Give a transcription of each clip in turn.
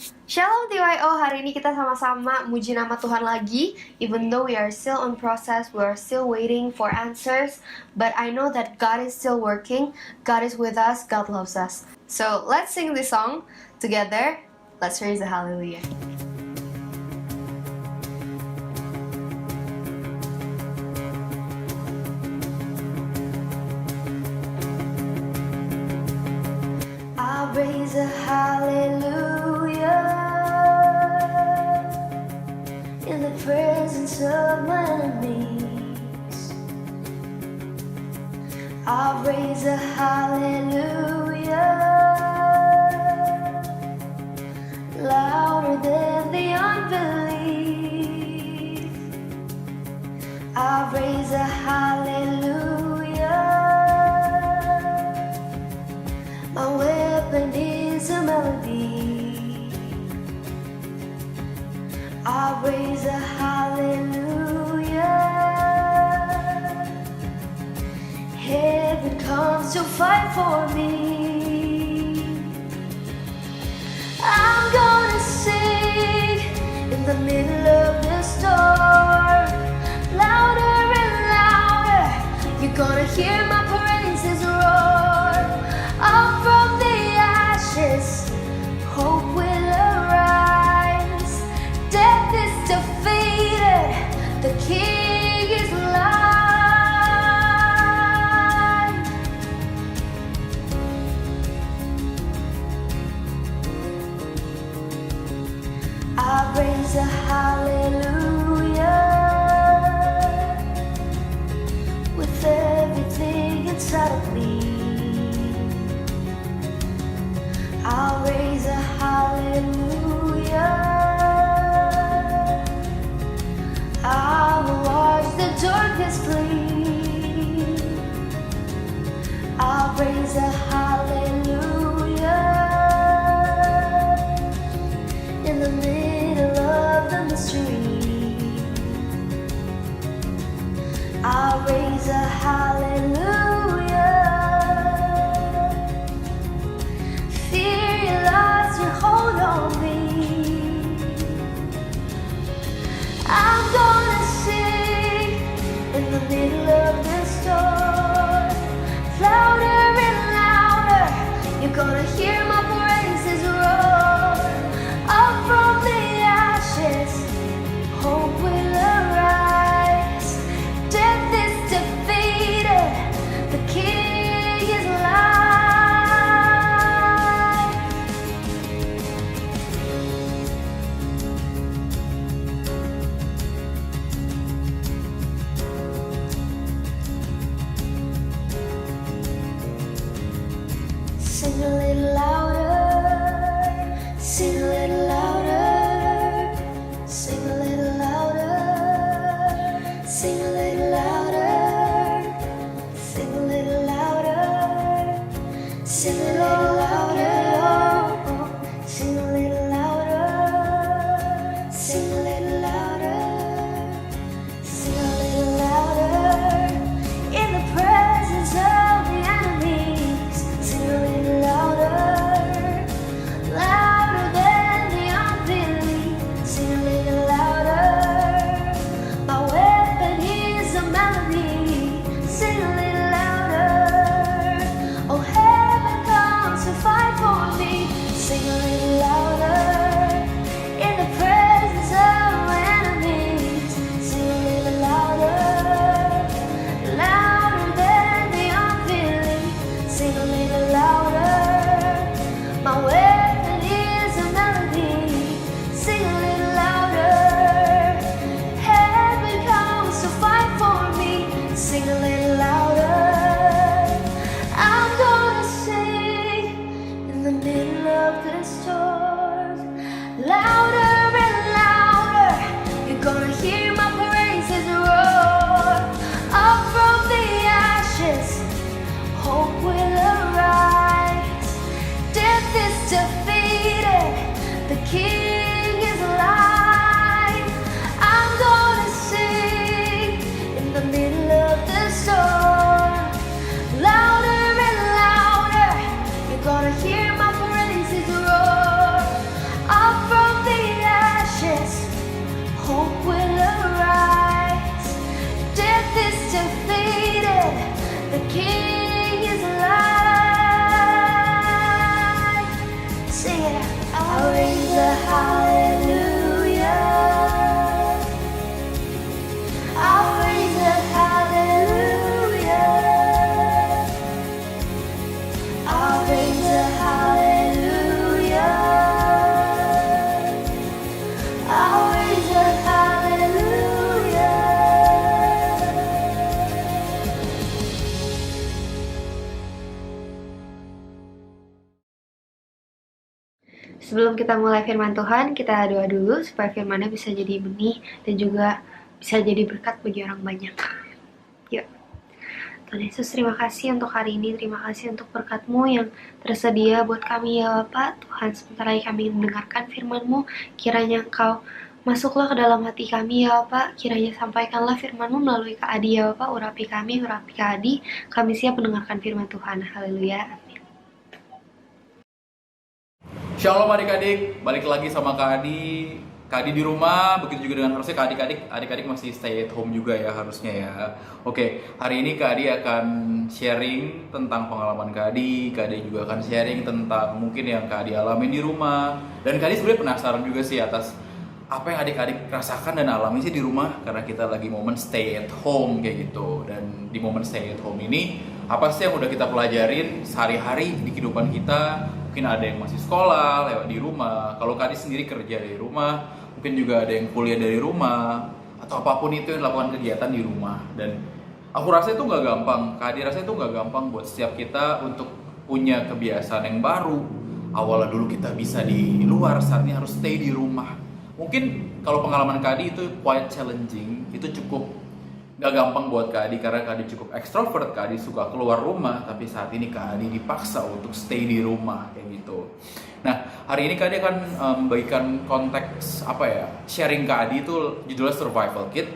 Shalom TYO, hari ini kita sama-sama muji nama Tuhan lagi. Even though we are still on process, we are still waiting for answers, but I know that God is still working, God is with us, God loves us. So let's sing this song together. Let's raise a hallelujah. I raise a hallelujah in the presence of my enemies. I raise a hallelujah louder than the unbelief. I raise a hallelujah. My weapon is a melody. I raise a hallelujah. Heaven comes to fight for me. I'm gonna sing in the middle of the storm, louder and louder. You're gonna hear my praises roar. Up from the ashes, hope will arise. Death is defeated, the King is alive. I raise a hallelujah with everything inside of me. I'll raise a hallelujah. I will watch the darkness flee. I'll raise a hallelujah in the middle of the mystery. I'll raise a hallelujah. Fear you lost I'll raise a hallelujah. I'll raise a hallelujah. I'll raise a hallelujah. I'll raise a hallelujah. Sebelum kita mulai firman Tuhan, kita doa dulu supaya firman-Nya bisa jadi benih dan juga bisa jadi berkat bagi orang banyak. Yuk. Tuhan Yesus, terima kasih untuk hari ini, terima kasih untuk berkat-Mu yang tersedia buat kami ya Bapak. Tuhan, sebentar lagi kami mendengarkan firman-Mu, kiranya Engkau masuklah ke dalam hati kami ya Bapak, kiranya sampaikanlah firman-Mu melalui Kak Adi ya Bapak, urapi kami, urapi Kak Adi, kami siap mendengarkan firman Tuhan, haleluya, amin. Shalom adik-adik, balik lagi sama Kak Adi. Kak Adi di rumah, begitu juga dengan harusnya Kak adik-adik masih stay at home juga ya harusnya ya. Oke, hari ini Kak Adi akan sharing tentang pengalaman Kak Adi juga akan sharing tentang mungkin yang Kak Adi alamin di rumah. Dan Kak Adi sebenarnya penasaran juga sih atas apa yang adik-adik rasakan dan alami sih di rumah, karena kita lagi momen stay at home kayak gitu. Dan di momen stay at home ini, apa sih yang udah kita pelajarin sehari-hari di kehidupan kita? Mungkin ada yang masih sekolah lewat di rumah, kalau Kak Adi sendiri kerja dari rumah, mungkin juga ada yang kuliah dari rumah, atau apapun itu yang dilakukan kegiatan di rumah. Dan aku rasa itu nggak gampang, Kak Adi rasa itu nggak gampang buat setiap kita untuk punya kebiasaan yang baru. Awalnya dulu kita bisa di luar, saat ini harus stay di rumah. Mungkin kalau pengalaman Kak Adi itu quite challenging, itu cukup gak gampang buat Kak Adi karena Kak Adi cukup ekstrovert, Kak Adi suka keluar rumah, tapi saat ini Kak Adi dipaksa untuk stay di rumah kayak gitu. Nah, hari ini Kak Adi akan membagikan konteks sharing Kak Adi itu judulnya Survival Kit.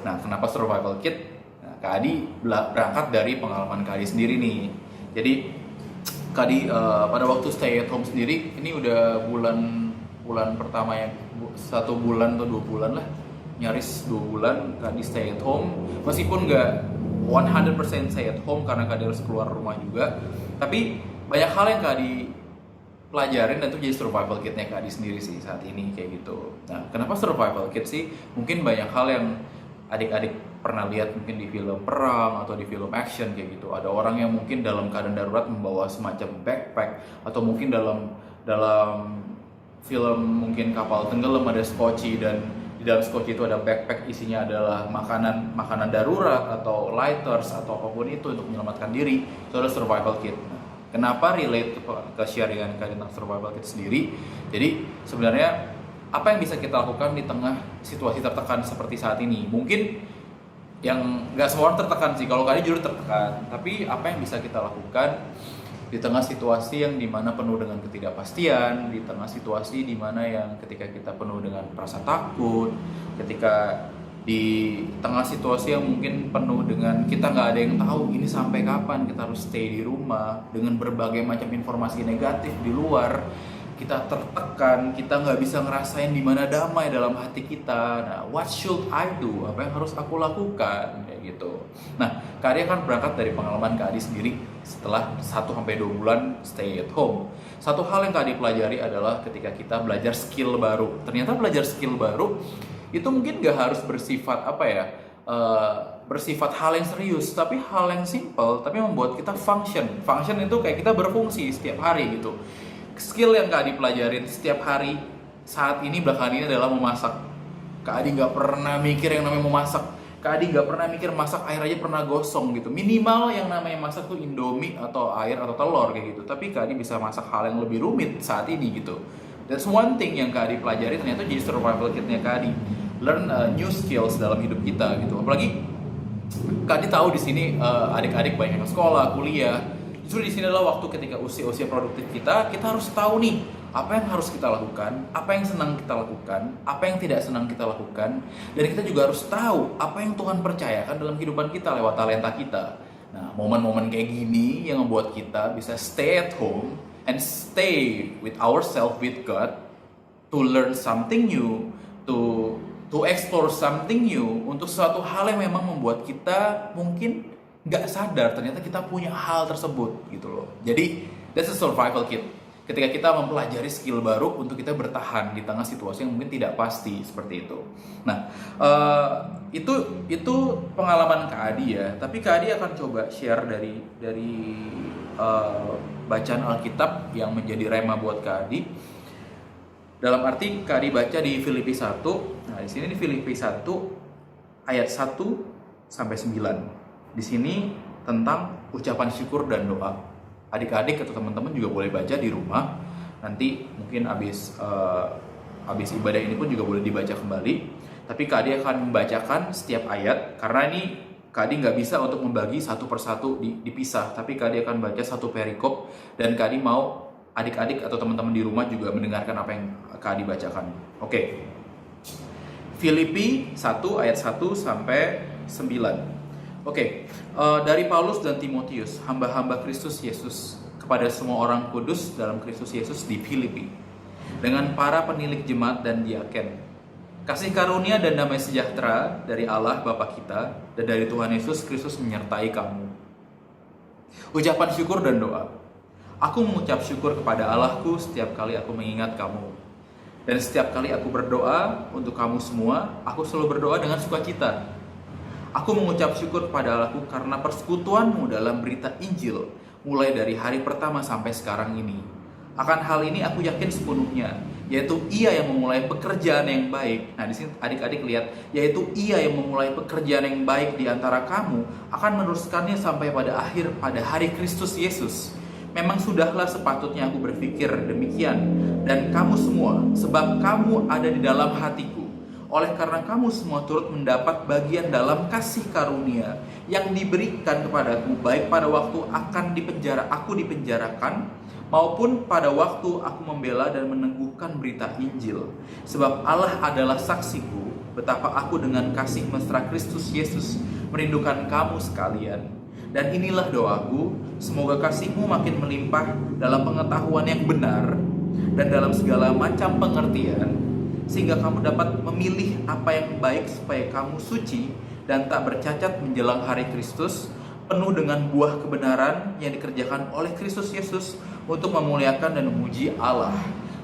Nah, kenapa Survival Kit? Nah, Kak Adi berangkat dari pengalaman Kak Adi sendiri nih. Jadi Kak Adi pada waktu stay at home sendiri, ini udah bulan pertama ya, 1 bulan atau 2 bulan lah, nyaris 2 bulan Kak Adi stay at home. Meskipun nggak 100% stay at home karena Kak Adi harus keluar rumah juga, tapi banyak hal yang Kak Adi pelajarin dan itu jadi survival kitnya Kak Adi sendiri sih saat ini kayak gitu. Nah, kenapa survival kit sih? Mungkin banyak hal yang adik-adik pernah lihat mungkin di film perang atau di film action kayak gitu. Ada orang yang mungkin dalam keadaan darurat membawa semacam backpack, atau mungkin dalam film mungkin kapal tenggelam ada skoci, dan di dalam skoci itu ada backpack isinya adalah makanan darurat atau lighters atau apapun itu untuk menyelamatkan diri. Itu adalah survival kit. Nah, kenapa relate ke sharingan tentang survival kit sendiri? Jadi sebenarnya apa yang bisa kita lakukan di tengah situasi tertekan seperti saat ini? Mungkin yang nggak semua orang tertekan sih, kalau kalian jujur tertekan, tapi apa yang bisa kita lakukan di tengah situasi yang dimana penuh dengan ketidakpastian, di tengah situasi dimana yang ketika kita penuh dengan rasa takut, ketika di tengah situasi yang mungkin penuh dengan kita nggak ada yang tahu ini sampai kapan kita harus stay di rumah dengan berbagai macam informasi negatif di luar, kita tertekan, kita nggak bisa ngerasain di mana damai dalam hati kita. Nah, what should I do? Apa yang harus aku lakukan? Kayak gitu. Nah, Kak Adi akan berangkat dari pengalaman Kak Adi sendiri setelah 1-2 bulan stay at home. Satu hal yang Kak Adi pelajari adalah ketika kita belajar skill baru. Ternyata belajar skill baru itu mungkin nggak harus bersifat bersifat hal yang serius, tapi hal yang simple, tapi membuat kita function. Function itu kayak kita berfungsi setiap hari gitu. Skill yang Kak Adi pelajarin setiap hari saat ini belakangan ini adalah memasak. Kak Adi nggak pernah mikir yang namanya memasak. Kak Adi nggak pernah mikir masak air aja pernah gosong gitu. Minimal yang namanya masak tuh Indomie atau air atau telur kayak gitu. Tapi Kak Adi bisa masak hal yang lebih rumit saat ini gitu. That's one thing yang Kak Adi pelajari ternyata jadi survival kitnya Kak Adi. Learn new skills dalam hidup kita gitu. Apalagi Kak Adi tahu di sini adik-adik banyak yang sekolah, kuliah. Justru di sini adalah waktu ketika usia produktif kita harus tahu nih apa yang harus kita lakukan, apa yang senang kita lakukan, apa yang tidak senang kita lakukan, dan kita juga harus tahu apa yang Tuhan percayakan dalam kehidupan kita lewat talenta kita. Nah, momen-momen kayak gini yang membuat kita bisa stay at home and stay with ourselves, with God, to learn something new, to explore something new, untuk suatu hal yang memang membuat kita mungkin nggak sadar ternyata kita punya hal tersebut gitu loh. Jadi that's a survival kit. ketika kita mempelajari skill baru untuk kita bertahan di tengah situasi yang mungkin tidak pasti seperti itu. Nah, itu pengalaman Kak Adi ya. Tapi Kak Adi akan coba share dari bacaan Alkitab yang menjadi rema buat Kak Adi. Dalam arti Kak Adi baca di Filipi 1. Nah, di sini di Filipi 1 ayat 1 sampai 9. Di sini tentang ucapan syukur dan doa. Adik-adik atau teman-teman juga boleh baca di rumah. Nanti mungkin habis ibadah ini pun juga boleh dibaca kembali. Tapi Kak Adi akan membacakan setiap ayat, karena ini Kak Adi nggak bisa untuk membagi satu persatu dipisah. Tapi Kak Adi akan baca satu perikop, dan Kak Adi mau adik-adik atau teman-teman di rumah juga mendengarkan apa yang Kak Adi bacakan. Oke. Filipi 1 ayat 1 sampai 9. Oke, dari Paulus dan Timotius, hamba-hamba Kristus Yesus, kepada semua orang kudus dalam Kristus Yesus di Filipi, dengan para penilik jemaat dan diaken, kasih karunia dan damai sejahtera dari Allah Bapa kita dan dari Tuhan Yesus Kristus menyertai kamu. Ucapan syukur dan doa. Aku mengucap syukur kepada Allahku setiap kali aku mengingat kamu. Dan setiap kali aku berdoa untuk kamu semua, aku selalu berdoa dengan sukacita. Aku mengucap syukur kepada Allahku karena persekutuanmu dalam berita Injil, mulai dari hari pertama sampai sekarang ini. Akan hal ini aku yakin sepenuhnya, yaitu Ia yang memulai pekerjaan yang baik. Nah, di sini adik-adik lihat, yaitu Ia yang memulai pekerjaan yang baik di antara kamu, akan meneruskannya sampai pada hari Kristus Yesus. Memang sudahlah sepatutnya aku berpikir demikian, dan kamu semua, sebab kamu ada di dalam hatiku. Oleh karena kamu semua turut mendapat bagian dalam kasih karunia yang diberikan kepadaku, baik pada waktu aku dipenjarakan, maupun pada waktu aku membela dan meneguhkan berita Injil. Sebab Allah adalah saksiku, betapa aku dengan kasih mesra Kristus Yesus merindukan kamu sekalian. Dan inilah doaku, semoga kasihmu makin melimpah dalam pengetahuan yang benar dan dalam segala macam pengertian, sehingga kamu dapat memilih apa yang baik supaya kamu suci dan tak bercacat menjelang hari Kristus, penuh dengan buah kebenaran yang dikerjakan oleh Kristus Yesus untuk memuliakan dan memuji Allah.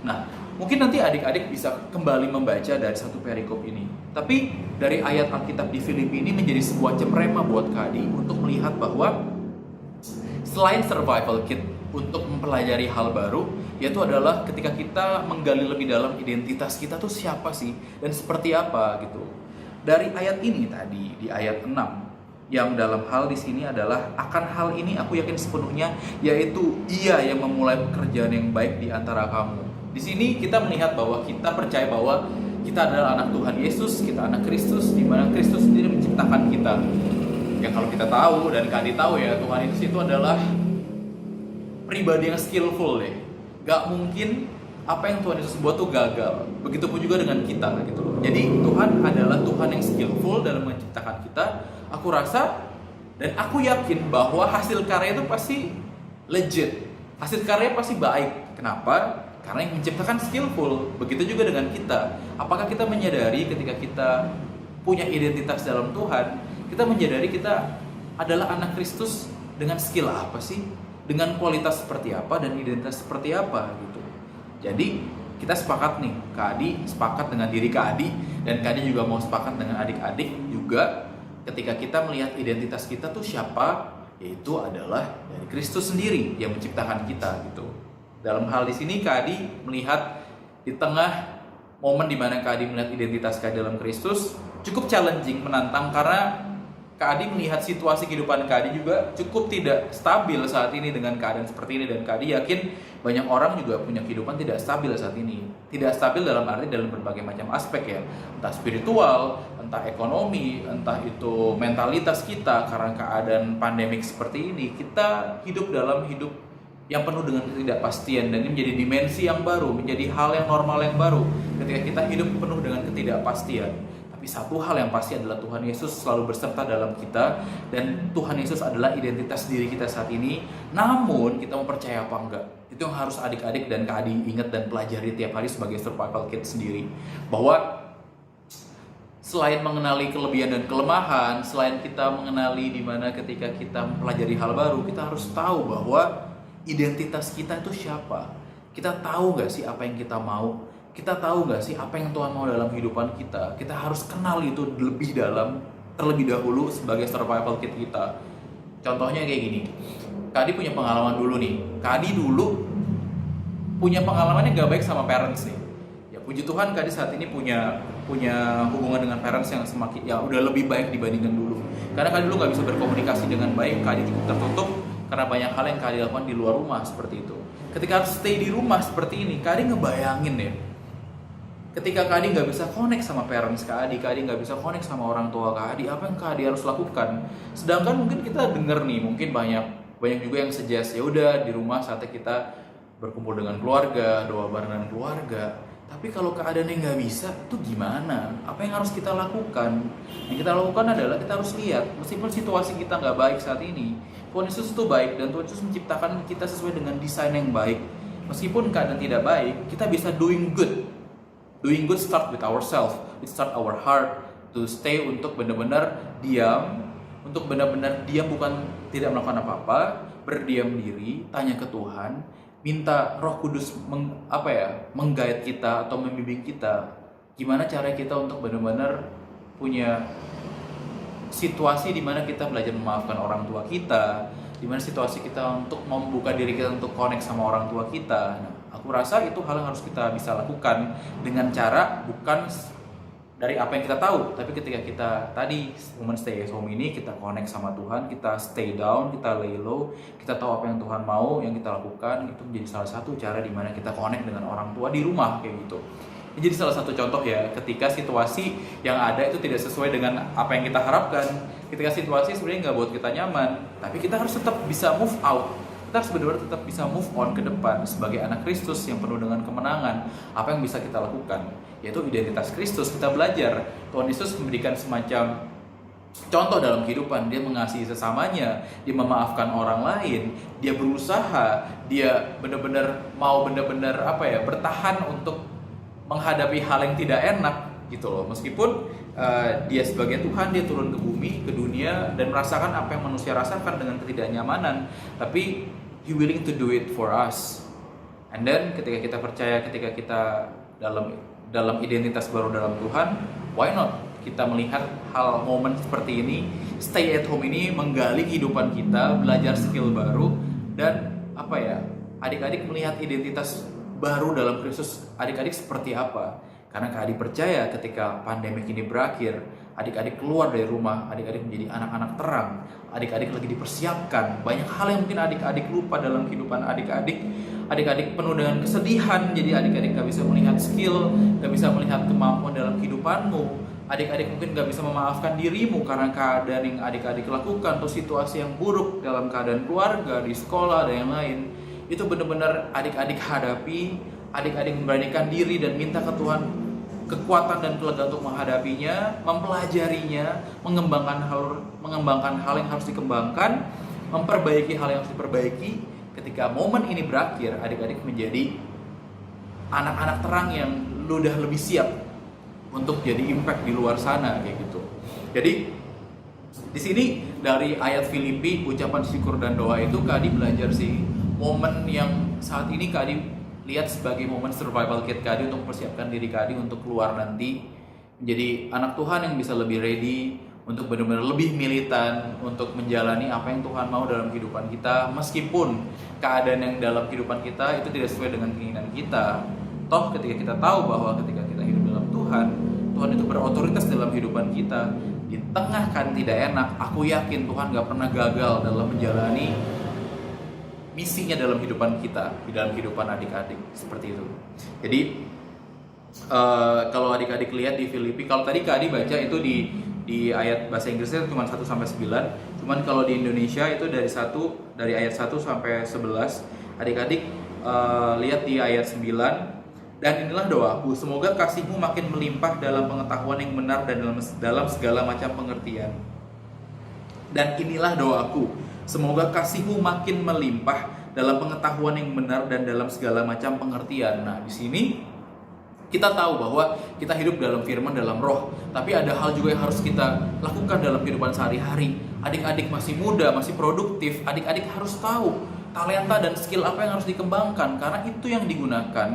Nah, mungkin nanti adik-adik bisa kembali membaca dari satu perikop ini. Tapi dari ayat Alkitab di Filipi ini menjadi sebuah rema buat Kak Adi untuk melihat bahwa selain survival kit untuk mempelajari hal baru, yaitu adalah ketika kita menggali lebih dalam identitas kita tuh siapa sih dan seperti apa gitu. Dari ayat ini tadi di ayat 6, yang dalam hal di sini adalah akan hal ini aku yakin sepenuhnya, yaitu Ia yang memulai pekerjaan yang baik di antara kamu. Di sini kita melihat bahwa kita percaya bahwa kita adalah anak Tuhan Yesus, kita anak Kristus, di mana Kristus sendiri menciptakan kita. Ya kalau kita tahu dan Kak Adi tahu ya, Tuhan Yesus itu adalah pribadi yang skillful deh. Gak mungkin apa yang Tuhan Yesus buat tuh gagal. Begitupun juga dengan kita gitu loh. Jadi Tuhan adalah Tuhan yang skillful dalam menciptakan kita. Aku rasa dan aku yakin bahwa hasil karya itu pasti legit. Hasil karya pasti baik. Kenapa? Karena yang menciptakan skillful. Begitu juga dengan kita. Apakah kita menyadari ketika kita punya identitas dalam Tuhan, kita menyadari kita adalah anak Kristus dengan skill apa sih? Dengan kualitas seperti apa dan identitas seperti apa gitu. Jadi kita sepakat nih, Kak Adi sepakat dengan diri Kak Adi, dan Kak Adi juga mau sepakat dengan adik-adik juga, ketika kita melihat identitas kita tuh siapa, yaitu adalah dari Kristus sendiri yang menciptakan kita gitu. Dalam hal di sini Kak Adi melihat di tengah momen di mana Kak Adi melihat identitas Kak Adi dalam Kristus cukup challenging, menantang, karena Kak Adi melihat situasi kehidupan Kak Adi juga cukup tidak stabil saat ini dengan keadaan seperti ini, dan Kak Adi yakin banyak orang juga punya kehidupan tidak stabil saat ini. Tidak stabil dalam arti dalam berbagai macam aspek ya, entah spiritual, entah ekonomi, entah itu mentalitas kita. Karena keadaan pandemik seperti ini, kita hidup dalam hidup yang penuh dengan ketidakpastian, dan ini menjadi dimensi yang baru, menjadi hal yang normal yang baru ketika kita hidup penuh dengan ketidakpastian. Tapi satu hal yang pasti adalah Tuhan Yesus selalu berserta dalam kita, dan Tuhan Yesus adalah identitas diri kita saat ini. Namun kita mau percaya apa enggak, itu yang harus adik-adik dan Kak Adi ingat dan pelajari tiap hari sebagai survival kit sendiri. Bahwa selain mengenali kelebihan dan kelemahan, selain kita mengenali di mana ketika kita mempelajari hal baru, kita harus tahu bahwa identitas kita itu siapa. Kita tahu nggak sih apa yang kita mau? Kita tahu nggak sih apa yang Tuhan mau dalam kehidupan kita? Kita harus kenal itu lebih dalam, terlebih dahulu sebagai survival kit kita. Contohnya kayak gini, Kak Adi punya pengalaman dulu nih. Kak Adi dulu punya pengalamannya gak baik sama parents nih. Ya puji Tuhan Kak Adi saat ini punya hubungan dengan parents yang semakin ya udah lebih baik dibandingkan dulu. Karena Kak Adi dulu nggak bisa berkomunikasi dengan baik, Kak Adi cukup tertutup karena banyak hal yang Kak Adi lakukan di luar rumah seperti itu. Ketika harus stay di rumah seperti ini, Kak Adi ngebayangin ya. Ketika Kak Adi nggak bisa connect sama parents Kak Adi nggak bisa connect sama orang tua Kak Adi, apa yang Kak Adi harus lakukan? Sedangkan mungkin kita denger nih, mungkin banyak juga yang suggest, ya udah di rumah saatnya kita berkumpul dengan keluarga, doa bareng dengan keluarga. Tapi kalau keadaannya nggak bisa, itu gimana? Apa yang harus kita lakukan? Yang kita lakukan adalah kita harus lihat, meskipun situasi kita nggak baik saat ini, Tuhan Yesus itu baik dan Tuhan Yesus menciptakan kita sesuai dengan desain yang baik. Meskipun keadaan tidak baik, kita bisa doing good. Doing good start with ourselves, it start our heart to stay untuk benar-benar diam, bukan tidak melakukan apa-apa, berdiam diri, tanya ke Tuhan, minta Roh Kudus mengguide kita atau membimbing kita. Gimana cara kita untuk benar-benar punya situasi di mana kita belajar memaafkan orang tua kita, di mana situasi kita untuk membuka diri kita untuk connect sama orang tua kita. Nah, aku rasa itu hal yang harus kita bisa lakukan dengan cara bukan dari apa yang kita tahu, tapi ketika kita tadi momen stay at home ini kita connect sama Tuhan, kita stay down, kita lay low, kita tahu apa yang Tuhan mau, yang kita lakukan, itu menjadi salah satu cara di mana kita connect dengan orang tua di rumah kayak gitu. Ini jadi salah satu contoh ya, ketika situasi yang ada itu tidak sesuai dengan apa yang kita harapkan, ketika situasi sebenarnya nggak buat kita nyaman, tapi kita harus tetap bisa move out. Kita harus benar-benar tetap bisa move on ke depan sebagai anak Kristus yang penuh dengan kemenangan. Apa yang bisa kita lakukan? Yaitu identitas Kristus. Kita belajar Tuhan Yesus memberikan semacam contoh dalam kehidupan. Dia mengasihi sesamanya, dia memaafkan orang lain, dia berusaha, dia benar-benar mau bertahan untuk menghadapi hal yang tidak enak gitu loh. Meskipun dia sebagai Tuhan, dia turun ke bumi, ke dunia dan merasakan apa yang manusia rasakan dengan ketidaknyamanan, tapi He willing to do it for us. And then ketika kita percaya, ketika kita dalam identitas baru dalam Tuhan, why not kita melihat hal momen seperti ini, stay at home ini menggali kehidupan kita, belajar skill baru, dan adik-adik melihat identitas baru dalam Kristus. Adik-adik seperti apa? Karena Kak Adi percaya ketika pandemi ini berakhir, adik-adik keluar dari rumah, adik-adik menjadi anak-anak terang, adik-adik lagi dipersiapkan. Banyak hal yang mungkin adik-adik lupa dalam kehidupan adik-adik. Adik-adik penuh dengan kesedihan, jadi adik-adik gak bisa melihat skill, gak bisa melihat kemampuan dalam kehidupanmu. Adik-adik mungkin gak bisa memaafkan dirimu karena keadaan yang adik-adik lakukan, atau situasi yang buruk dalam keadaan keluarga, di sekolah, dan yang lain. Itu benar-benar adik-adik hadapi, adik-adik memberanikan diri dan minta ke Tuhan kekuatan dan kelegaan untuk menghadapinya, mempelajarinya, mengembangkan hal yang harus dikembangkan, memperbaiki hal yang harus diperbaiki. Ketika momen ini berakhir, adik-adik menjadi anak-anak terang yang udah lebih siap untuk jadi impact di luar sana kayak gitu. Jadi di sini dari ayat Filipi, ucapan syukur dan doa itu Kak Adi belajar sih momen yang saat ini Kak Adi lihat sebagai momen survival kit Kak Adi untuk mempersiapkan diri Kak Adi untuk keluar nanti menjadi anak Tuhan yang bisa lebih ready, untuk benar-benar lebih militan, untuk menjalani apa yang Tuhan mau dalam kehidupan kita, meskipun keadaan yang dalam kehidupan kita itu tidak sesuai dengan keinginan kita. Toh ketika kita tahu bahwa ketika kita hidup dalam Tuhan, Tuhan itu berotoritas dalam kehidupan kita. Di tengah kan tidak enak, aku yakin Tuhan gak pernah gagal dalam menjalani misinya dalam kehidupan kita, di dalam kehidupan adik-adik, seperti itu. Jadi kalau adik-adik lihat di Filipi, kalau tadi Kak Adi baca itu di ayat bahasa Inggrisnya cuma 1 sampai 9. Cuman kalau di Indonesia itu dari ayat 1 sampai 11. Adik-adik lihat di ayat 9. Dan inilah doaku, semoga kasihmu makin melimpah dalam pengetahuan yang benar dan dalam segala macam pengertian. Dan inilah doaku, semoga kasihmu makin melimpah dalam pengetahuan yang benar dan dalam segala macam pengertian. Nah, di sini kita tahu bahwa kita hidup dalam firman, dalam roh. Tapi ada hal juga yang harus kita lakukan dalam kehidupan sehari-hari. Adik-adik masih muda, masih produktif. Adik-adik harus tahu talenta dan skill apa yang harus dikembangkan, karena itu yang digunakan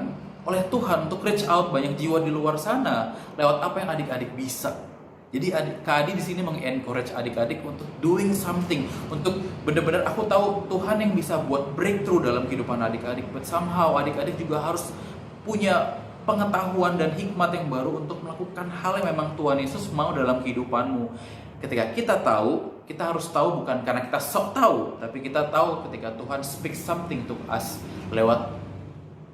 oleh Tuhan untuk reach out banyak jiwa di luar sana lewat apa yang adik-adik bisa. Jadi Kak Adi di sini mengencourage adik-adik untuk doing something, untuk benar-benar aku tahu Tuhan yang bisa buat breakthrough dalam kehidupan adik-adik, but somehow adik-adik juga harus punya pengetahuan dan hikmat yang baru untuk melakukan hal yang memang Tuhan Yesus mau dalam kehidupanmu. Ketika kita tahu, kita harus tahu bukan karena kita sok tahu, tapi kita tahu ketika Tuhan speak something to us lewat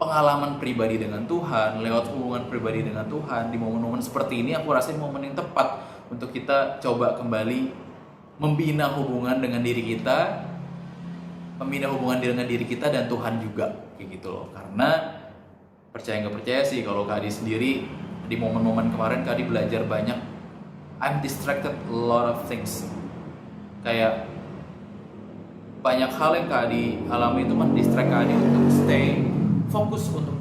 pengalaman pribadi dengan Tuhan, lewat hubungan pribadi dengan Tuhan. Di momen-momen seperti ini aku rasa momen yang tepat untuk kita coba kembali membina hubungan dengan diri kita, membina hubungan dengan diri kita dan Tuhan juga, kayak gitu loh. Karena percaya nggak percaya sih, kalau Kak Adi sendiri di momen-momen kemarin Kak Adi belajar banyak. I'm distracted a lot of things. Kayak banyak hal yang Kak Adi alami itu mendistract Kak Adi untuk stay fokus untuk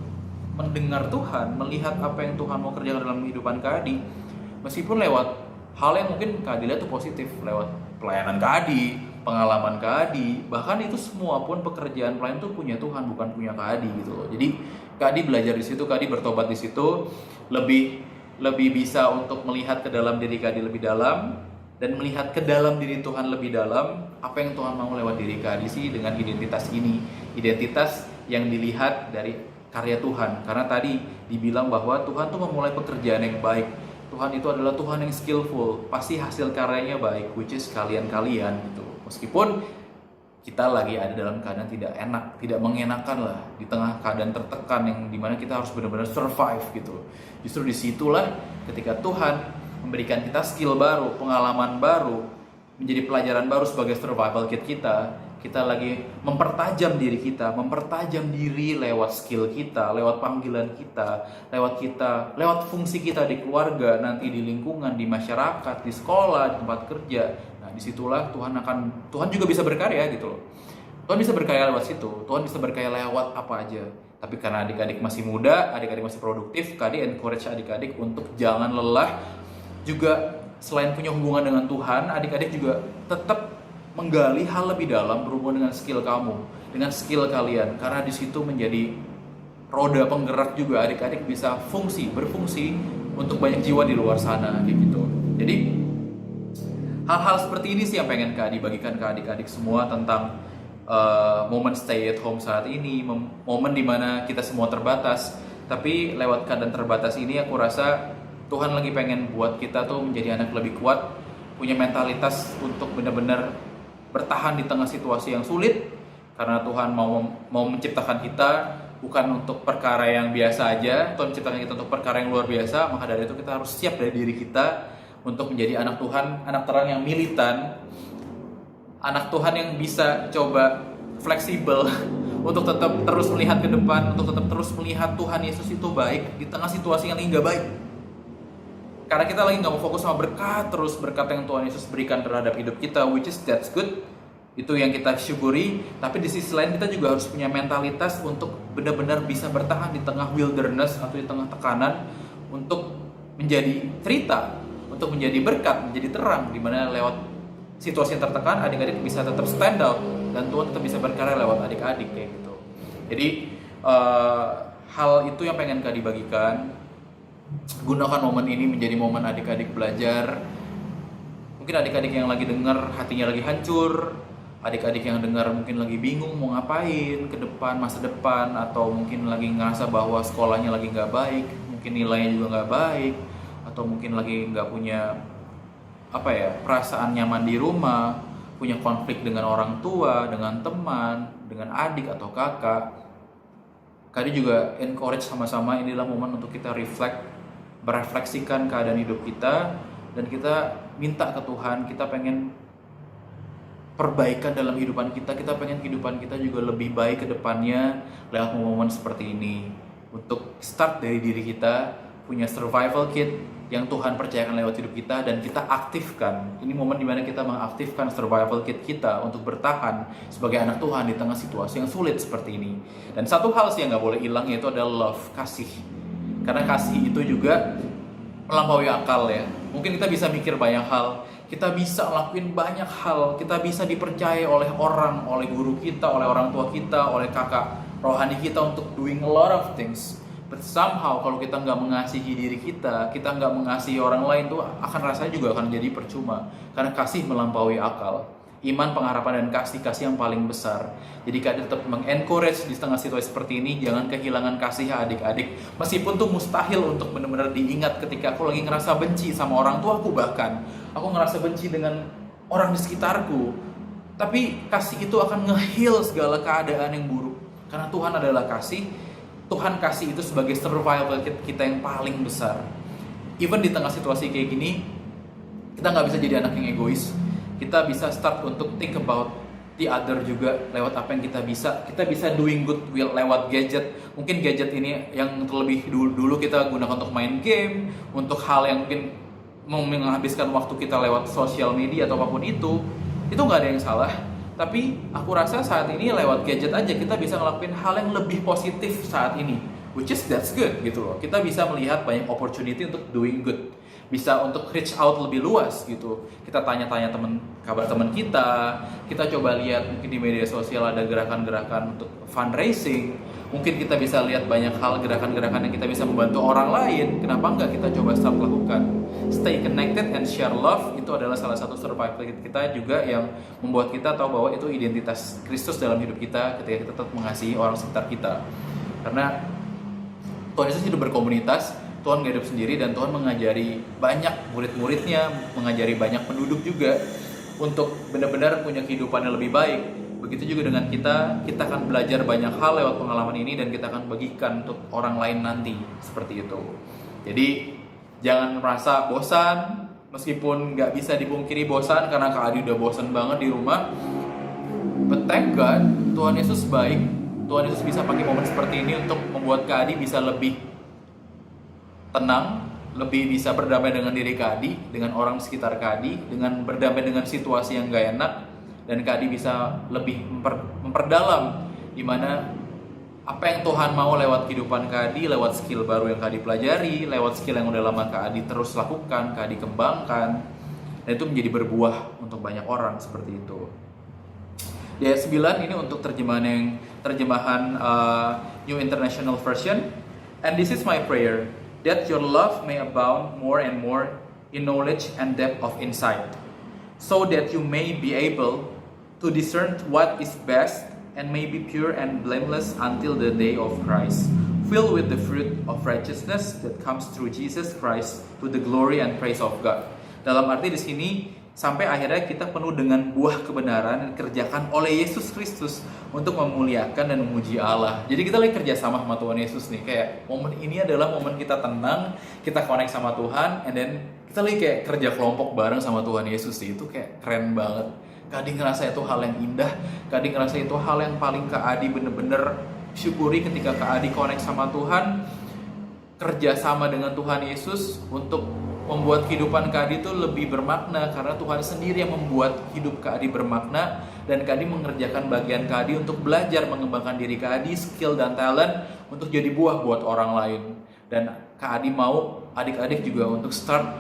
mendengar Tuhan, melihat apa yang Tuhan mau kerjakan dalam kehidupan Kak Adi. Meskipun lewat hal yang mungkin Kak Adi lihat itu positif, lewat pelayanan Kak Adi, pengalaman Kak Adi, bahkan itu semua pun pekerjaan pelayan itu punya Tuhan, bukan punya Kak Adi gitu loh. Jadi Kak Adi belajar di situ, Kak Adi bertobat di situ, lebih bisa untuk melihat ke dalam diri Kak Adi lebih dalam, dan melihat ke dalam diri Tuhan lebih dalam, apa yang Tuhan mau lewat diri Kak Adi sih dengan identitas ini, identitas yang dilihat dari karya Tuhan. Karena tadi dibilang bahwa Tuhan tuh memulai pekerjaan yang baik. Tuhan itu adalah Tuhan yang skillful, pasti hasil karyanya baik, which is kalian-kalian gitu. Meskipun kita lagi ada dalam keadaan tidak enak, tidak mengenakan lah, di tengah keadaan tertekan yang dimana kita harus benar-benar survive gitu. Justru disitulah ketika Tuhan memberikan kita skill baru, pengalaman baru, menjadi pelajaran baru sebagai survival kit kita lagi mempertajam diri kita, mempertajam diri lewat skill kita, lewat panggilan kita, lewat fungsi kita di keluarga, nanti di lingkungan, di masyarakat, di sekolah, di tempat kerja. Nah, disitulah Tuhan juga bisa berkarya gitu loh. Tuhan bisa berkarya lewat situ, Tuhan bisa berkarya lewat apa aja. Tapi karena adik-adik masih muda, adik-adik masih produktif, Kak Adi encourage adik-adik untuk jangan lelah. Juga selain punya hubungan dengan Tuhan, adik-adik juga tetap menggali hal lebih dalam berhubungan dengan skill kamu, dengan skill kalian, karena di situ menjadi roda penggerak juga. Adik-adik bisa berfungsi untuk banyak jiwa di luar sana kayak gitu. Jadi hal-hal seperti ini sih yang pengen Kak Adi bagikan ke adik-adik semua tentang momen stay at home saat ini, momen dimana kita semua terbatas, tapi lewat keadaan terbatas ini aku rasa Tuhan lagi pengen buat kita tuh menjadi anak lebih kuat, punya mentalitas untuk benar-benar bertahan di tengah situasi yang sulit, karena Tuhan mau menciptakan kita bukan untuk perkara yang biasa aja. Tuhan menciptakan kita untuk perkara yang luar biasa. Maka dari itu kita harus siap dari diri kita untuk menjadi anak Tuhan, anak terang yang militan, anak Tuhan yang bisa coba fleksibel untuk tetap terus melihat ke depan, untuk tetap terus melihat Tuhan Yesus itu baik di tengah situasi yang lagi nggak baik. Karena kita lagi nggak mau fokus sama berkat yang Tuhan Yesus berikan terhadap hidup kita, which is that's good, itu yang kita syukuri. Tapi di sisi lain kita juga harus punya mentalitas untuk benar-benar bisa bertahan di tengah wilderness atau di tengah tekanan, untuk menjadi cerita, untuk menjadi berkat, menjadi terang, dimana lewat situasi yang tertekan adik-adik bisa tetap stand out dan Tuhan tetap bisa berkarya lewat adik-adik kayak gitu. Jadi hal itu yang pengen Kak dibagikan. Gunakan momen ini menjadi momen adik-adik belajar. Mungkin adik-adik yang lagi dengar hatinya lagi hancur, adik-adik yang dengar mungkin lagi bingung mau ngapain ke depan, masa depan, atau mungkin lagi ngerasa bahwa sekolahnya lagi nggak baik, mungkin nilainya juga nggak baik, atau mungkin lagi nggak punya perasaan nyaman di rumah, punya konflik dengan orang tua, dengan teman, dengan adik atau kakak. Kali juga encourage sama-sama, inilah momen untuk kita berefleksikan keadaan hidup kita, dan kita minta ke Tuhan, kita pengen perbaikan dalam kehidupan kita pengen kehidupan kita juga lebih baik ke depannya lewat momen seperti ini. Untuk start dari diri kita, punya survival kit yang Tuhan percayakan lewat hidup kita, dan kita aktifkan. Ini momen dimana kita mengaktifkan survival kit kita untuk bertahan sebagai anak Tuhan di tengah situasi yang sulit seperti ini. Dan satu hal sih yang gak boleh hilang, yaitu adalah love, kasih. Karena kasih itu juga melampaui akal ya. Mungkin kita bisa mikir banyak hal, kita bisa ngelakuin banyak hal, kita bisa dipercaya oleh orang, oleh guru kita, oleh orang tua kita, oleh kakak rohani kita untuk doing a lot of things. But somehow kalau kita nggak mengasihi diri kita nggak mengasihi orang lain, tuh akan rasanya juga akan jadi percuma. Karena kasih melampaui akal. Iman, pengharapan, dan kasih yang paling besar. Jadi Kak tetap mengencourage di tengah situasi seperti ini, jangan kehilangan kasih ya adik-adik. Meskipun tuh mustahil untuk benar-benar diingat ketika aku lagi ngerasa benci sama orang tuaku, bahkan aku ngerasa benci dengan orang di sekitarku. Tapi kasih itu akan nge-heal segala keadaan yang buruk. Karena Tuhan adalah kasih. Tuhan kasih itu sebagai survival kita yang paling besar. Even di tengah situasi kayak gini, kita nggak bisa jadi anak yang egois. Kita bisa start untuk think about the other juga lewat apa yang kita bisa. Kita bisa doing good lewat gadget. Mungkin gadget ini yang terlebih dulu kita gunakan untuk main game, untuk hal yang mungkin menghabiskan waktu kita lewat sosial media atau apapun itu nggak ada yang salah. Tapi aku rasa saat ini lewat gadget aja kita bisa ngelakuin hal yang lebih positif saat ini, which is that's good gitu loh. Kita bisa melihat banyak opportunity untuk doing good, bisa untuk reach out lebih luas gitu. Kita tanya-tanya kabar teman kita coba lihat mungkin di media sosial ada gerakan-gerakan untuk fundraising. Mungkin kita bisa lihat banyak hal, gerakan-gerakan yang kita bisa membantu orang lain. Kenapa enggak kita coba start lakukan? Stay connected and share love, itu adalah salah satu survival kita juga yang membuat kita tahu bahwa itu identitas Kristus dalam hidup kita ketika kita tetap mengasihi orang sekitar kita. Karena Tuhan Yesus hidup berkomunitas, Tuhan gak hidup sendiri, dan Tuhan mengajari banyak murid-muridnya, mengajari banyak penduduk juga untuk benar-benar punya kehidupan yang lebih baik. Begitu juga dengan kita akan belajar banyak hal lewat pengalaman ini dan kita akan bagikan untuk orang lain nanti, seperti itu. Jadi jangan merasa bosan, meskipun gak bisa dipungkiri bosan karena Kak Adi udah bosan banget di rumah. But thank God, Tuhan Yesus baik. Tuhan Yesus bisa pakai momen seperti ini untuk membuat Kak Adi bisa lebih tenang, lebih bisa berdamai dengan diri Kak Adi, dengan orang sekitar Kak Adi, dengan berdamai dengan situasi yang gak enak, dan Kak Adi bisa lebih memperdalam di mana apa yang Tuhan mau lewat kehidupan Kak Adi, lewat skill baru yang Kak Adi pelajari, lewat skill yang udah lama Kak Adi terus lakukan, Kak Adi kembangkan, dan itu menjadi berbuah untuk banyak orang seperti itu. Di ayat 9 ini untuk terjemahan New International Version. And this is my prayer, that your love may abound more and more in knowledge and depth of insight, so that you may be able to discern what is best and may be pure and blameless until the day of Christ, filled with the fruit of righteousness that comes through Jesus Christ to the glory and praise of God. Dalam arti di sini sampai akhirnya kita penuh dengan buah kebenaran yang dikerjakan oleh Yesus Kristus untuk memuliakan dan memuji Allah. Jadi kita lagi kerja sama Tuhan Yesus nih. Kayak momen ini adalah momen kita tenang, kita connect sama Tuhan, and then kita lagi kayak kerja kelompok bareng sama Tuhan Yesus sih. Itu kayak keren banget. Kak Adi ngerasa itu hal yang indah. Kak Adi ngerasa itu hal yang paling Kak Adi bener-bener syukuri ketika Kak Adi connect sama Tuhan, kerja sama dengan Tuhan Yesus untuk membuat kehidupan Kak Adi itu lebih bermakna, karena Tuhan sendiri yang membuat hidup Kak Adi bermakna, dan Kak Adi mengerjakan bagian Kak Adi untuk belajar mengembangkan diri Kak Adi, skill dan talent untuk jadi buah buat orang lain. Dan Kak Adi mau adik-adik juga untuk start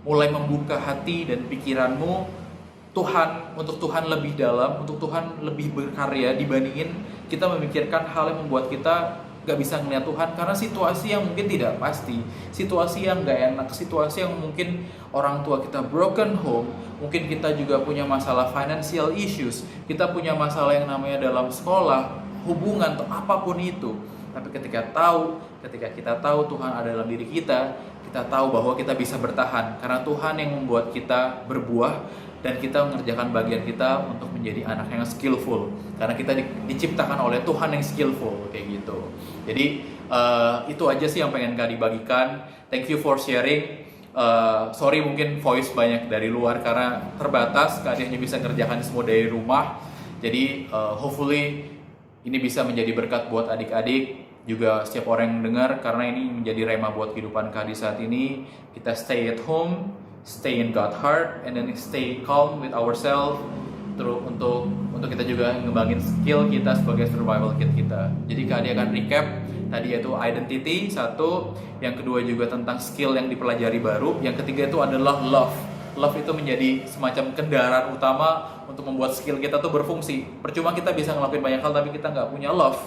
mulai membuka hati dan pikiranmu untuk Tuhan lebih dalam, untuk Tuhan lebih berkarya dibandingin kita memikirkan hal yang membuat kita gak bisa ngeliat Tuhan karena situasi yang mungkin tidak pasti, situasi yang gak enak, situasi yang mungkin orang tua kita broken home, mungkin kita juga punya masalah financial issues, kita punya masalah yang namanya dalam sekolah, hubungan, atau apapun itu. Tapi ketika kita tahu Tuhan ada dalam diri kita tahu bahwa kita bisa bertahan karena Tuhan yang membuat kita berbuah, dan kita mengerjakan bagian kita untuk menjadi anak yang skillful karena kita diciptakan oleh Tuhan yang skillful, kayak gitu. Jadi itu aja sih yang pengen Kak dibagikan. Thank you for sharing. Sorry mungkin voice banyak dari luar karena terbatas, Kak hanya bisa kerjakan semua dari rumah. Jadi hopefully ini bisa menjadi berkat buat adik-adik, juga setiap orang yang dengar, karena ini menjadi rema buat kehidupan Kak di saat ini. Kita stay at home, stay in God's heart, and then stay calm with ourselves, terus untuk kita juga ngembangin skill kita sebagai survival kit kita. Jadi Kak Adi akan recap tadi, yaitu identity satu, yang kedua juga tentang skill yang dipelajari baru, yang ketiga itu adalah love. love itu menjadi semacam kendaraan utama untuk membuat skill kita tuh berfungsi. Percuma kita bisa ngelakuin banyak hal tapi kita nggak punya love,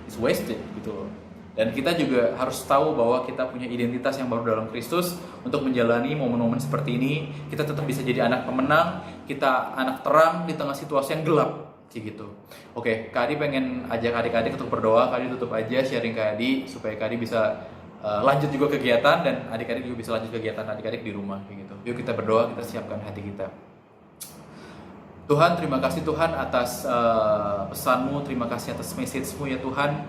it's wasted gitu loh. Dan kita juga harus tahu bahwa kita punya identitas yang baru dalam Kristus. Untuk menjalani momen-momen seperti ini, kita tetap bisa jadi anak pemenang, kita anak terang di tengah situasi yang gelap, kayak gitu. Oke, Kak Adi pengen ajak adik-adik untuk berdoa. Kak Adi tutup aja sharing Kak Adi supaya Kak Adi bisa lanjut juga kegiatan, dan adik-adik juga bisa lanjut kegiatan adik-adik di rumah, kayak gitu. Yuk kita berdoa, kita siapkan hati kita. Tuhan, terima kasih Tuhan atas pesan-Mu, terima kasih atas message-Mu ya Tuhan.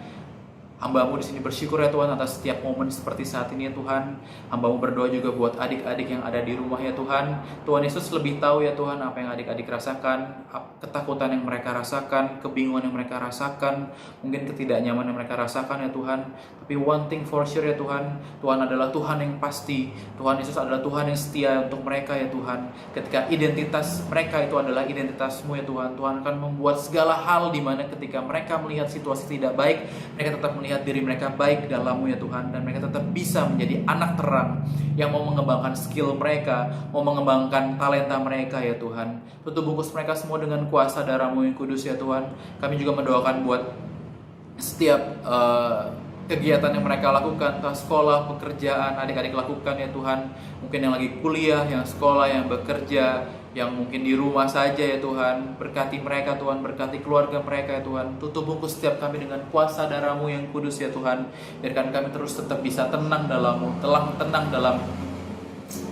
Hamba-Mu di sini bersyukur ya Tuhan atas setiap momen seperti saat ini ya Tuhan. Hamba-Mu berdoa juga buat adik-adik yang ada di rumah ya Tuhan. Tuhan Yesus lebih tahu ya Tuhan apa yang adik-adik rasakan, ketakutan yang mereka rasakan, kebingungan yang mereka rasakan, mungkin ketidaknyamanan yang mereka rasakan ya Tuhan. Tapi one thing for sure ya Tuhan, Tuhan adalah Tuhan yang pasti. Tuhan Yesus adalah Tuhan yang setia untuk mereka ya Tuhan. Ketika identitas mereka itu adalah identitas-Mu ya Tuhan, Tuhan akan membuat segala hal di mana ketika mereka melihat situasi tidak baik, mereka tetap melihat diri mereka baik dalam-Mu ya Tuhan, dan mereka tetap bisa menjadi anak terang yang mau mengembangkan skill mereka, mau mengembangkan talenta mereka ya Tuhan. Tutup bungkus mereka semua dengan kuasa darah-Mu yang kudus ya Tuhan. Kami juga mendoakan buat setiap kegiatan yang mereka lakukan, entah sekolah, pekerjaan, adik-adik lakukan ya Tuhan. Mungkin yang lagi kuliah, yang sekolah, yang bekerja, yang mungkin di rumah saja ya Tuhan. Berkati mereka Tuhan, berkati keluarga mereka ya Tuhan. Tutup bungkus setiap kami dengan kuasa darah-Mu yang kudus ya Tuhan. Biarkan kami terus tetap bisa tenang dalam-Mu, tenang dalam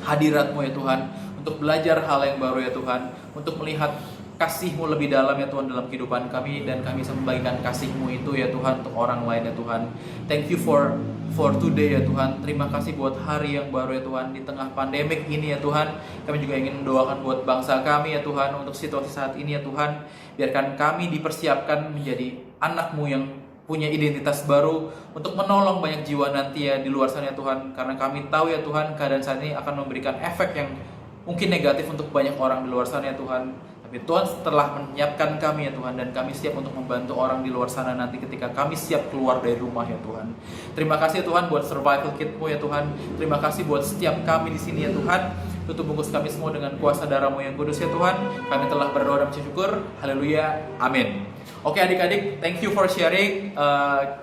hadirat-Mu ya Tuhan. Untuk belajar hal yang baru ya Tuhan, untuk melihat kasih-Mu lebih dalam ya Tuhan dalam kehidupan kami, dan kami bisa membagikan kasih-Mu itu ya Tuhan untuk orang lain ya Tuhan. Thank you for today ya Tuhan. Terima kasih buat hari yang baru ya Tuhan. Di tengah pandemik ini ya Tuhan, kami juga ingin mendoakan buat bangsa kami ya Tuhan, untuk situasi saat ini ya Tuhan. Biarkan kami dipersiapkan menjadi anak-Mu yang punya identitas baru untuk menolong banyak jiwa nanti ya di luar sana ya Tuhan. Karena kami tahu ya Tuhan, keadaan saat ini akan memberikan efek yang mungkin negatif untuk banyak orang di luar sana ya Tuhan. Tapi Tuhan telah menyiapkan kami ya Tuhan, dan kami siap untuk membantu orang di luar sana nanti ketika kami siap keluar dari rumah ya Tuhan. Terima kasih ya Tuhan buat survival kit-Mu ya Tuhan. Terima kasih buat setiap kami di sini ya Tuhan. Tutup bungkus kami semua dengan kuasa darah-Mu yang kudus ya Tuhan. Kami telah berdoa dan bersyukur. Haleluya. Amin. Oke adik-adik, thank you for sharing.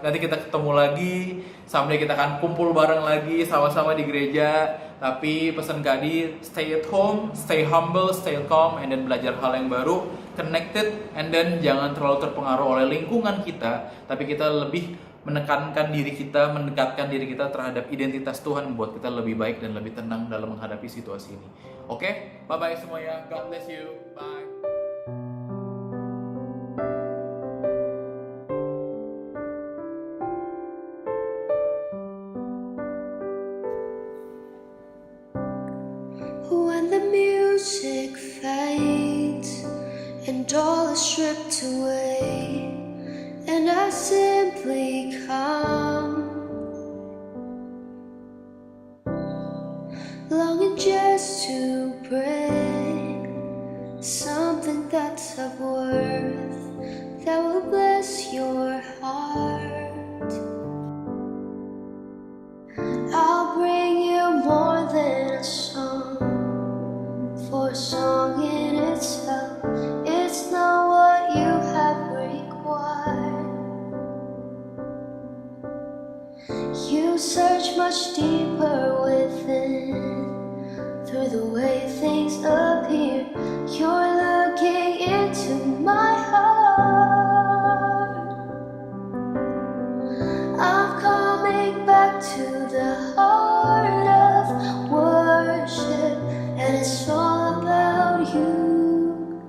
Nanti kita ketemu lagi. Someday kita akan kumpul bareng lagi sama-sama di gereja. Tapi pesan Kak Adi, stay at home, stay humble, stay calm, and then belajar hal yang baru, connected, and then jangan terlalu terpengaruh oleh lingkungan kita, tapi kita lebih menekankan diri kita, mendekatkan diri kita terhadap identitas Tuhan, membuat kita lebih baik dan lebih tenang dalam menghadapi situasi ini. Oke, bye-bye semuanya, God bless you, bye. When the music fades and all is stripped away, and I simply come, longing just to bring something that's of worth, that will bless your heart. I'll bring you more than a song, for a song in itself, it's not what you have required. You search much deeper within, through the way things appear. You're looking into my heart. I'm coming back to the heart of worship, and it's all about you.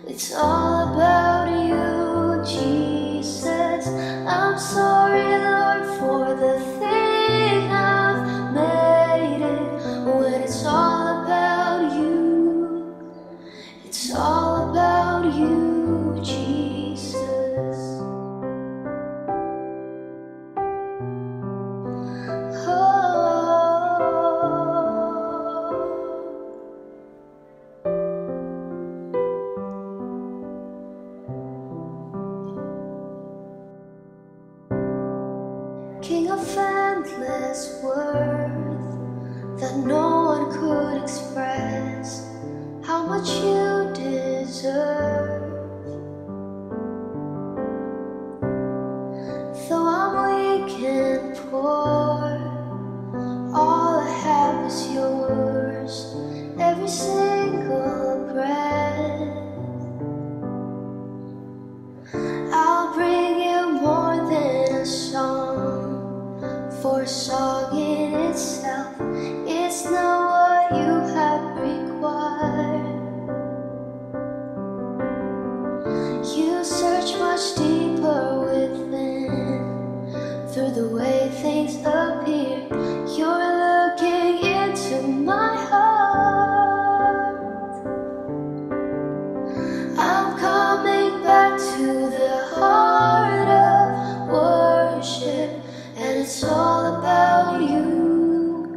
It's all about you, Jesus. I'm sorry, Lord, for the thing I've made it. When it's all about you, it's all about you, Jesus. King of endless worth that no one could express, what you deserve. Though I'm weak and poor, all I have is yours. Every single breath, I'll bring you more than a song, for a song in itself is not what you have required. You search much deeper within, through the way things appear. You're looking into my heart. I'm coming back to the heart of worship, and it's all about you.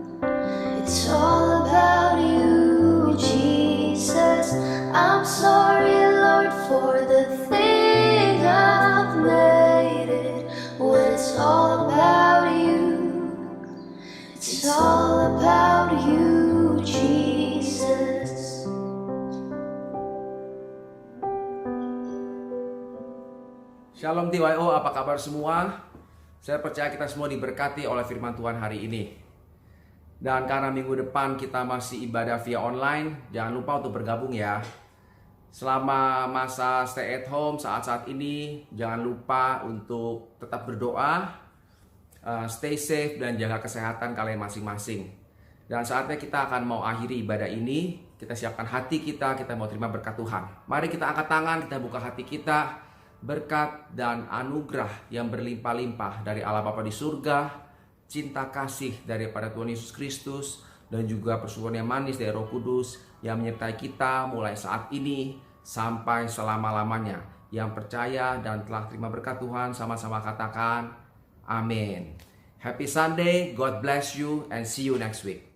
It's all about you, Jesus. I'm sorry, Lord, for the thing I've made it. When it's all about you, it's all about you, Jesus. Shalom TYO, apa kabar semua? Saya percaya kita semua diberkati oleh firman Tuhan hari ini. Dan karena minggu depan kita masih ibadah via online, jangan lupa untuk bergabung ya. Selama masa stay at home saat-saat ini, jangan lupa untuk tetap berdoa, stay safe dan jaga kesehatan kalian masing-masing. Dan saatnya kita akan mau akhiri ibadah ini, kita siapkan hati kita mau terima berkat Tuhan. Mari kita angkat tangan, kita buka hati kita. Berkat dan anugerah yang berlimpah-limpah dari Allah Bapa di surga, cinta kasih daripada Tuhan Yesus Kristus, dan juga persekutuan yang manis dari Roh Kudus yang menyertai kita mulai saat ini sampai selama-lamanya. Yang percaya dan telah terima berkat Tuhan sama-sama katakan amin. Happy Sunday, God bless you, and see you next week.